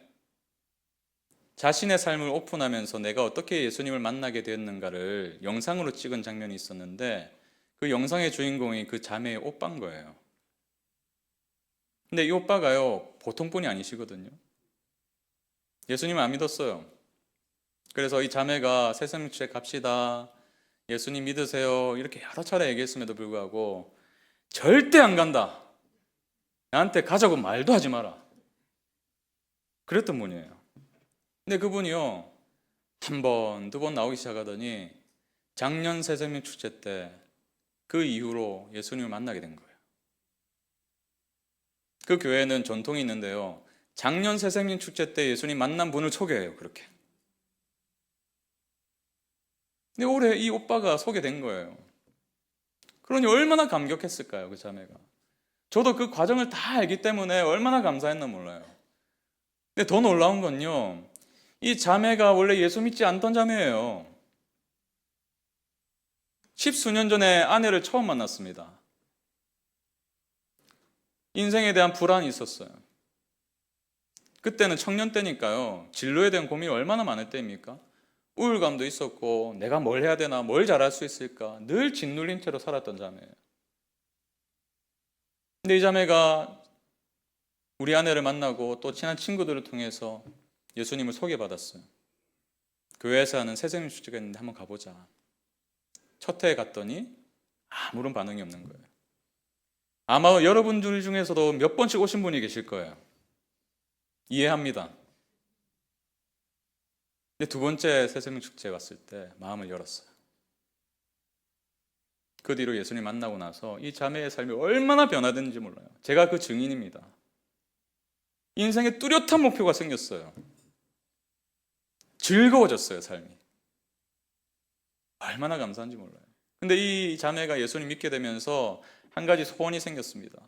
자신의 삶을 오픈하면서 내가 어떻게 예수님을 만나게 되었는가를 영상으로 찍은 장면이 있었는데, 그 영상의 주인공이 그 자매의 오빠인 거예요. 근데 이 오빠가요, 보통 분이 아니시거든요. 예수님을 안 믿었어요. 그래서 이 자매가 새생명 축제 갑시다, 예수님 믿으세요, 이렇게 여러 차례 얘기했음에도 불구하고 절대 안 간다, 나한테 가자고 말도 하지 마라, 그랬던 분이에요. 근데 그분이요, 한 번, 두 번 나오기 시작하더니 작년 새생명 축제 때 그 이후로 예수님을 만나게 된 거예요. 그 교회는 전통이 있는데요, 작년 새생명 축제 때 예수님 만난 분을 소개해요. 그렇게. 근데 올해 이 오빠가 소개된 거예요. 그러니 얼마나 감격했을까요, 그 자매가. 저도 그 과정을 다 알기 때문에 얼마나 감사했나 몰라요. 근데 더 놀라운 건요, 이 자매가 원래 예수 믿지 않던 자매예요. 10수년 전에 아내를 처음 만났습니다. 인생에 대한 불안이 있었어요. 그때는 청년 때니까요, 진로에 대한 고민이 얼마나 많을 때입니까? 우울감도 있었고, 내가 뭘 해야 되나, 뭘 잘할 수 있을까, 늘 짓눌린 채로 살았던 자매예요. 근데 이 자매가 우리 아내를 만나고 또 친한 친구들을 통해서 예수님을 소개받았어요. 교회에서 하는 새생명 축제가 있는데 한번 가보자. 첫 해에 갔더니 아무런 반응이 없는 거예요. 아마 여러분들 중에서도 몇 번씩 오신 분이 계실 거예요. 이해합니다. 근데 두 번째 새생명 축제에 왔을 때 마음을 열었어요. 그 뒤로 예수님 만나고 나서 이 자매의 삶이 얼마나 변화됐는지 몰라요. 제가 그 증인입니다. 인생에 뚜렷한 목표가 생겼어요. 즐거워졌어요, 삶이. 얼마나 감사한지 몰라요. 근데 이 자매가 예수님 믿게 되면서 한 가지 소원이 생겼습니다.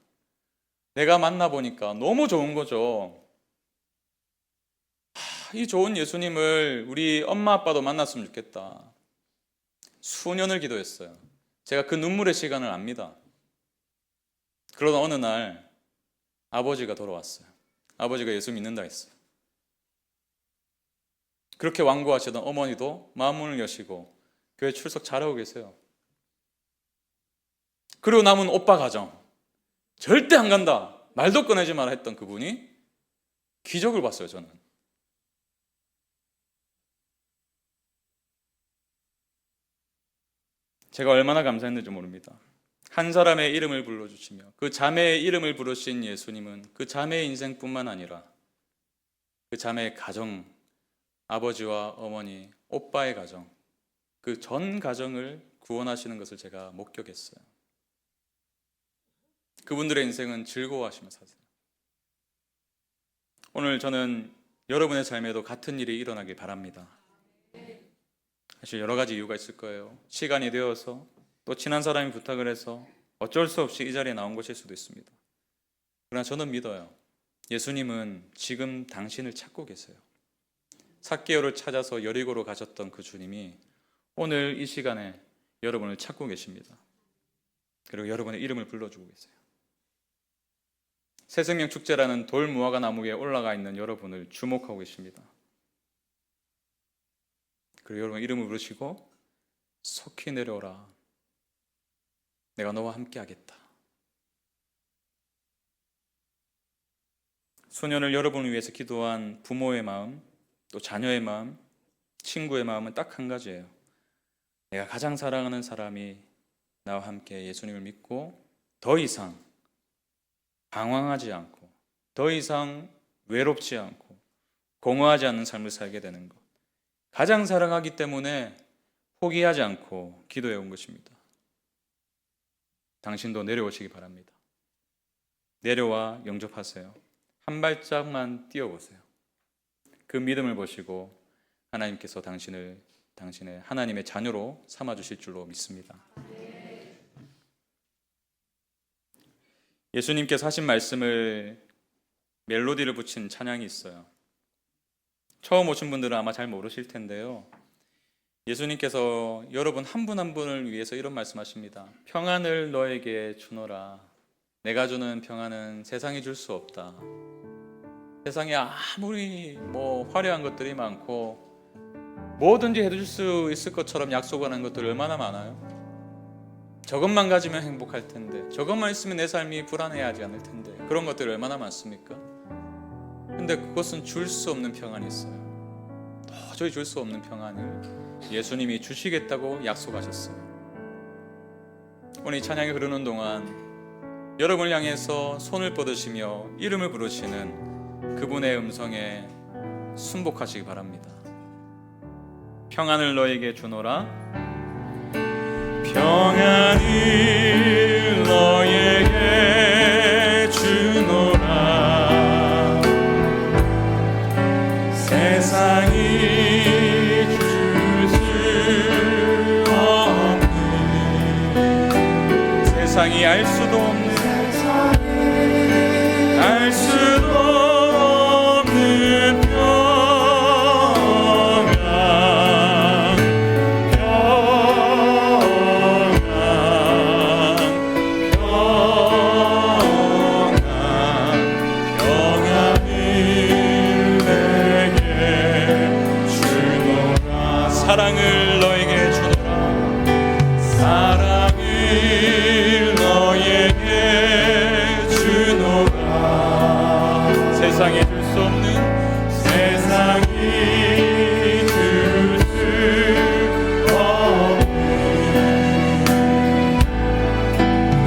내가 만나보니까 너무 좋은 거죠. 이 좋은 예수님을 우리 엄마 아빠도 만났으면 좋겠다. 수년을 기도했어요. 제가 그 눈물의 시간을 압니다. 그러다 어느 날 아버지가 돌아왔어요. 아버지가 예수 믿는다 했어요. 그렇게 완고하시던 어머니도 마음문을 여시고 교회 출석 잘하고 계세요. 그리고 남은 오빠 가정, 절대 안 간다, 말도 꺼내지 마라 했던 그분이 기적을 봤어요. 저는 제가 얼마나 감사했는지 모릅니다. 한 사람의 이름을 불러주시며 그 자매의 이름을 부르신 예수님은 그 자매의 인생뿐만 아니라 그 자매의 가정, 아버지와 어머니, 오빠의 가정, 그 전 가정을 구원하시는 것을 제가 목격했어요. 그분들의 인생은 즐거워하시며 사세요. 오늘 저는 여러분의 삶에도 같은 일이 일어나길 바랍니다. 사실 여러 가지 이유가 있을 거예요. 시간이 되어서, 또 친한 사람이 부탁을 해서 어쩔 수 없이 이 자리에 나온 것일 수도 있습니다. 그러나 저는 믿어요. 예수님은 지금 당신을 찾고 계세요. 삭개오를 찾아서 여리고로 가셨던 그 주님이 오늘 이 시간에 여러분을 찾고 계십니다. 그리고 여러분의 이름을 불러주고 계세요. 새생명 축제라는 돌 무화과 나무 위에 올라가 있는 여러분을 주목하고 계십니다. 그리고 여러분 이름을 부르시고 속히 내려오라. 내가 너와 함께 하겠다. 소년을 여러분을 위해서 기도한 부모의 마음, 또 자녀의 마음, 친구의 마음은 딱 한 가지예요. 내가 가장 사랑하는 사람이 나와 함께 예수님을 믿고 더 이상 방황하지 않고 더 이상 외롭지 않고 공허하지 않는 삶을 살게 되는 것. 가장 사랑하기 때문에 포기하지 않고 기도해 온 것입니다. 당신도 내려오시기 바랍니다. 내려와 영접하세요. 한 발짝만 뛰어보세요. 그 믿음을 보시고 하나님께서 당신의 하나님의 자녀로 삼아주실 줄로 믿습니다. 예수님께서 하신 말씀을 멜로디를 붙인 찬양이 있어요. 처음 오신 분들은 아마 잘 모르실 텐데요. 예수님께서 여러분 한 분 한 분을 위해서 이런 말씀하십니다. 평안을 너에게 주노라. 내가 주는 평안은 세상이 줄 수 없다. 세상에 아무리 화려한 것들이 많고 뭐든지 해줄 수 있을 것처럼 약속하는 것들이 얼마나 많아요. 저것만 가지면 행복할 텐데, 저것만 있으면 내 삶이 불안해하지 않을 텐데, 그런 것들이 얼마나 많습니까? 근데 그것은 줄 수 없는 평안이 있어요. 도저히 줄 수 없는 평안을 예수님이 주시겠다고 약속하셨어요. 오늘 이 찬양이 흐르는 동안 여러분을 향해서 손을 뻗으시며 이름을 부르시는 그분의 음성에 순복하시기 바랍니다. 평안을 너에게 주노라. 평안을 너에게 주노라. 세상이 줄 수 없는, 세상이 알 수도 없는, 알 수도 없는 사랑을 너에게 주노라. 사랑을 너에게 주노라. 세상에 줄 수 없는, 세상이 줄 수 없는,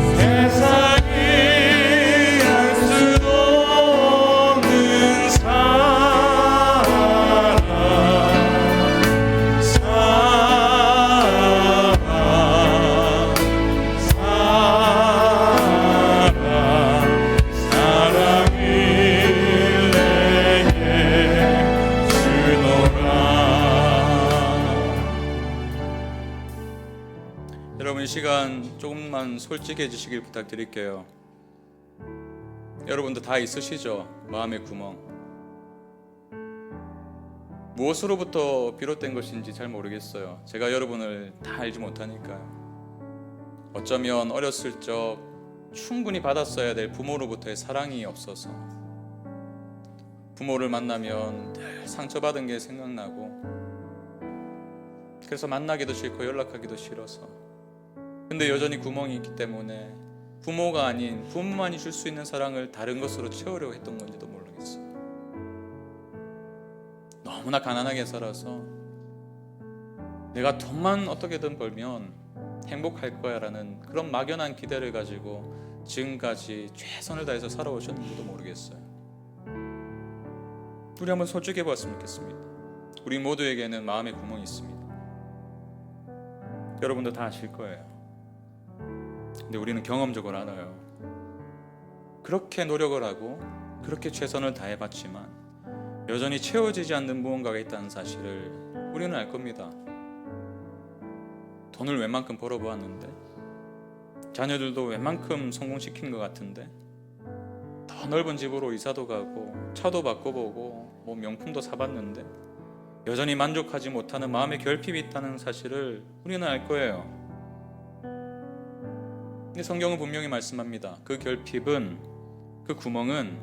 세상이 알 수도 없는 여러분 이 시간 조금만 솔직해지시길 부탁드릴게요. 여러분도 다 있으시죠? 마음의 구멍. 무엇으로부터 비롯된 것인지 잘 모르겠어요. 제가 여러분을 다 알지 못하니까요. 어쩌면 어렸을 적 충분히 받았어야 될 부모로부터의 사랑이 없어서 부모를 만나면 늘 상처받은 게 생각나고 그래서 만나기도 싫고 연락하기도 싫어서, 근데 여전히 구멍이 있기 때문에 부모가 아닌 부모만이 줄 수 있는 사랑을 다른 것으로 채우려고 했던 건지도 모르겠어요. 너무나 가난하게 살아서 내가 돈만 어떻게든 벌면 행복할 거야 라는 그런 막연한 기대를 가지고 지금까지 최선을 다해서 살아오셨는지도 모르겠어요. 우리 한번 솔직해 보았으면 좋겠습니다. 우리 모두에게는 마음의 구멍이 있습니다. 여러분도 다 아실 거예요. 근데 우리는 경험적으로 알아요. 그렇게 노력을 하고 그렇게 최선을 다해봤지만 여전히 채워지지 않는 무언가가 있다는 사실을 우리는 알 겁니다. 돈을 웬만큼 벌어보았는데, 자녀들도 웬만큼 성공시킨 것 같은데, 더 넓은 집으로 이사도 가고 차도 바꿔보고 뭐 명품도 사봤는데 여전히 만족하지 못하는 마음의 결핍이 있다는 사실을 우리는 알 거예요. 근데 성경은 분명히 말씀합니다. 그 결핍은, 그 구멍은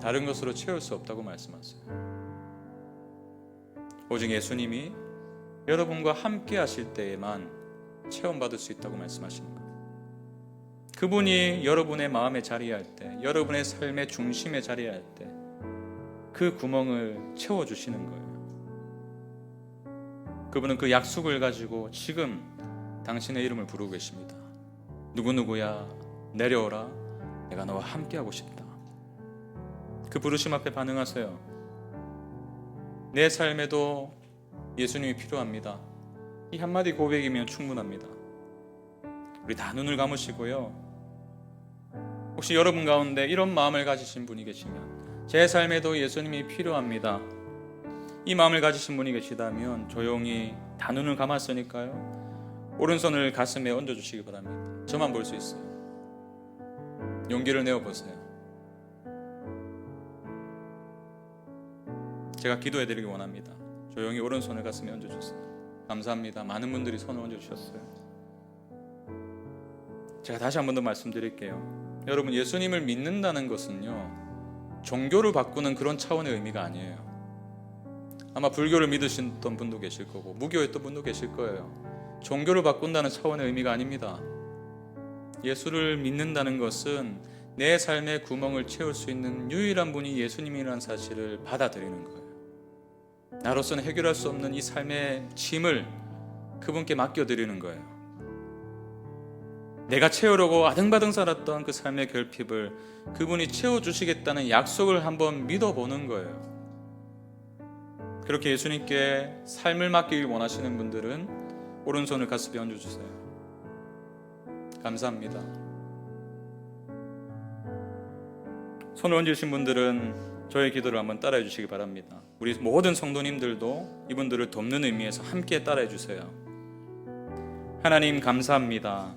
다른 것으로 채울 수 없다고 말씀하세요. 오직 예수님이 여러분과 함께 하실 때에만 체험받을 수 있다고 말씀하시는 거예요. 그분이 여러분의 마음에 자리할 때, 여러분의 삶의 중심에 자리할 때 그 구멍을 채워주시는 거예요. 그분은 그 약속을 가지고 지금 당신의 이름을 부르고 계십니다. 누구누구야, 내려오라, 내가 너와 함께하고 싶다. 그 부르심 앞에 반응하세요. 내 삶에도 예수님이 필요합니다. 이 한마디 고백이면 충분합니다. 우리 다 눈을 감으시고요. 혹시 여러분 가운데 이런 마음을 가지신 분이 계시면, 제 삶에도 예수님이 필요합니다, 이 마음을 가지신 분이 계시다면 조용히 다 눈을 감았으니까요, 오른손을 가슴에 얹어주시기 바랍니다. 저만 볼 수 있어요. 용기를 내어보세요. 제가 기도해드리기 원합니다. 조용히 오른손을 가슴에 얹어주세요. 감사합니다. 많은 분들이 손을 얹어주셨어요. 제가 다시 한 번 더 말씀드릴게요. 여러분, 예수님을 믿는다는 것은요, 종교를 바꾸는 그런 차원의 의미가 아니에요. 아마 불교를 믿으셨던 분도 계실 거고 무교였던 분도 계실 거예요. 종교를 바꾼다는 차원의 의미가 아닙니다. 예수를 믿는다는 것은 내 삶의 구멍을 채울 수 있는 유일한 분이 예수님이라는 사실을 받아들이는 거예요. 나로서는 해결할 수 없는 이 삶의 짐을 그분께 맡겨드리는 거예요. 내가 채우려고 아등바등 살았던 그 삶의 결핍을 그분이 채워주시겠다는 약속을 한번 믿어보는 거예요. 그렇게 예수님께 삶을 맡기길 원하시는 분들은 오른손을 가슴에 얹어주세요. 감사합니다. 손을 얹으신 분들은 저의 기도를 한번 따라해 주시기 바랍니다. 우리 모든 성도님들도 이분들을 돕는 의미에서 함께 따라해 주세요. 하나님 감사합니다.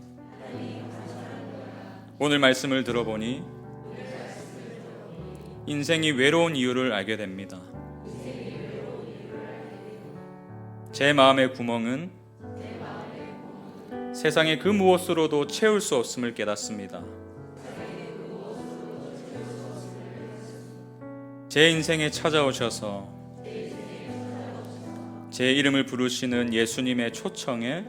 오늘 말씀을 들어보니 인생이 외로운 이유를 알게 됩니다. 제 마음의 구멍은 세상의 그 무엇으로도 채울 수 없음을 깨닫습니다. 제 인생에 찾아오셔서 제 이름을 부르시는 예수님의 초청에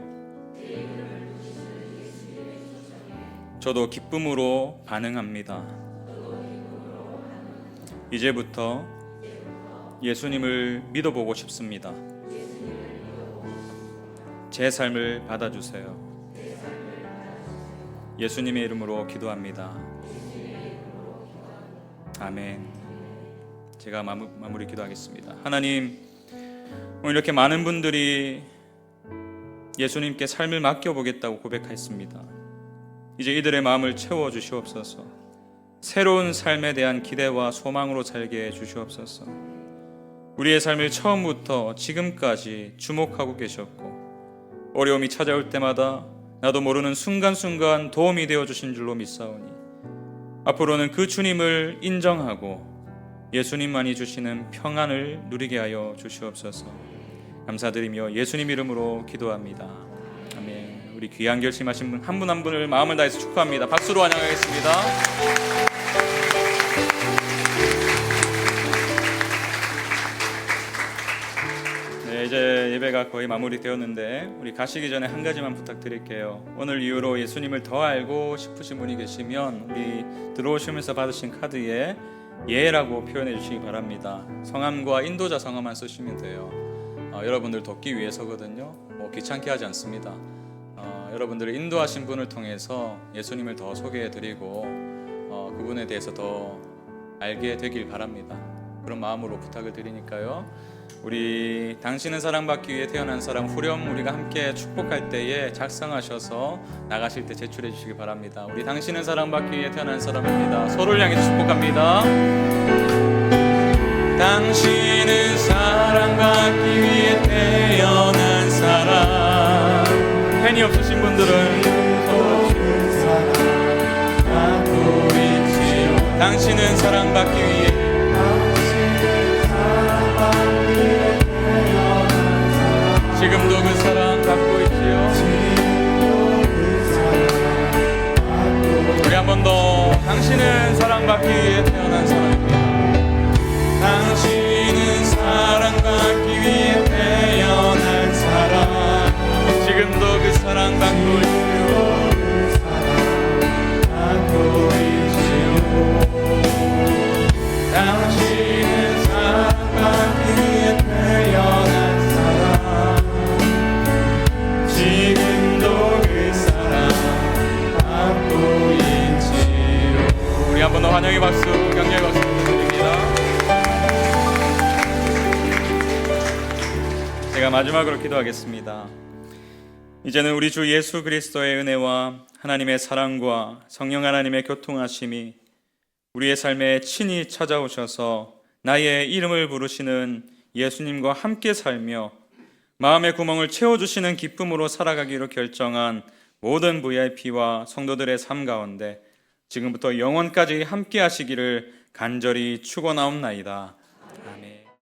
저도 기쁨으로 반응합니다. 이제부터 예수님을 믿어보고 싶습니다. 제 삶을 받아주세요. 예수님의 이름으로 기도합니다. 아멘. 제가 마무리 기도하겠습니다. 하나님, 오늘 이렇게 많은 분들이 예수님께 삶을 맡겨보겠다고 고백했습니다. 이제 이들의 마음을 채워주시옵소서. 새로운 삶에 대한 기대와 소망으로 살게 해주시옵소서. 우리의 삶을 처음부터 지금까지 주목하고 계셨고 어려움이 찾아올 때마다 나도 모르는 순간순간 도움이 되어주신 줄로 믿사오니 앞으로는 그 주님을 인정하고 예수님만이 주시는 평안을 누리게 하여 주시옵소서. 감사드리며 예수님 이름으로 기도합니다. 아멘. 우리 귀한 결심하신 분 한 분 한 분을 마음을 다해서 축하합니다. 박수로 환영하겠습니다. 네, 이제 예배가 거의 마무리되었는데 우리 가시기 전에 한 가지만 부탁드릴게요. 오늘 이후로 예수님을 더 알고 싶으신 분이 계시면 우리 들어오시면서 받으신 카드에 예라고 표현해 주시기 바랍니다. 성함과 인도자 성함만 쓰시면 돼요. 여러분들 돕기 위해서거든요. 귀찮게 하지 않습니다. 여러분들을 인도하신 분을 통해서 예수님을 더 소개해드리고 그분에 대해서 더 알게 되길 바랍니다. 그런 마음으로 부탁을 드리니까요. 우리 당신은 사랑받기 위해 태어난 사람 후렴 우리가 함께 축복할 때에 작성하셔서 나가실 때 제출해 주시기 바랍니다. 우리 당신은 사랑받기 위해 태어난 사람입니다. 서로를 향해서 축복합니다. 당신은 사랑받기 위해 태어난 사람. 팬이 없으신 분들은 당신은 사랑받기 위해 지금도 그 사랑 받고 있지요. 우리 한 번 더. 당신은 사랑받기 위해 태어난 사람입니다. 당신은 사랑받기 위해 태어난 사람. 지금도 그 사랑 받고 있지요. 당신은 사랑받기 위해 태어난 사람. 지금도 그 사랑 받고 있지요. 우리 한 번 더 환영의 박수, 격려의 박수 부탁드립니다. 제가 마지막으로 기도하겠습니다. 이제는 우리 주 예수 그리스도의 은혜와 하나님의 사랑과 성령 하나님의 교통하심이 우리의 삶에 친히 찾아오셔서 나의 이름을 부르시는 예수님과 함께 살며 마음의 구멍을 채워주시는 기쁨으로 살아가기로 결정한 모든 VIP와 성도들의 삶 가운데 지금부터 영원까지 함께 하시기를 간절히 축원하옵나이다. 아멘.